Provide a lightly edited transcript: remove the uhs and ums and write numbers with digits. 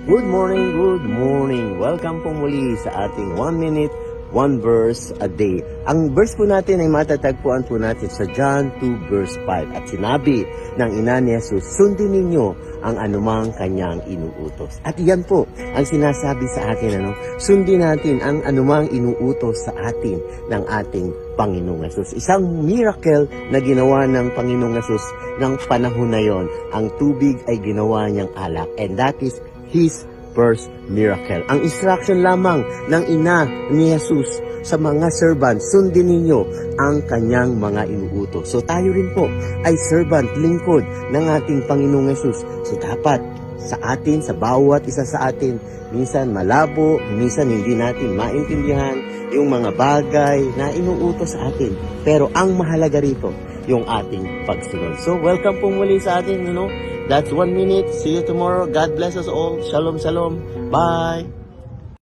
Good morning. Welcome po muli sa ating 1 minute, 1 verse a day. Ang verse po natin ay matatagpuan po natin sa John 2 verse 5. At sinabi ng ina ni Jesus, sundin ninyo ang anumang kanyang inuutos. At yan po ang sinasabi sa atin, sundin natin ang anumang inuutos sa atin ng ating Panginoong Jesus. Isang miracle na ginawa ng Panginoong Jesus ng panahon na yon. Ang tubig ay ginawa niyang alak, and that is His first miracle. Ang instruction lamang ng ina ni Jesus sa mga servant, sundin ninyo ang kanyang mga inuutos. So tayo rin po ay servant, lingkod ng ating Panginoong Jesus. So dapat sa atin, sa bawat isa sa atin, minsan malabo, minsan hindi natin maintindihan yung mga bagay na inuutos sa atin. Pero ang mahalaga rito, yung ating pagsunod. So welcome po muli sa atin, That's 1 minute. See you tomorrow. God bless us all. Shalom, shalom. Bye.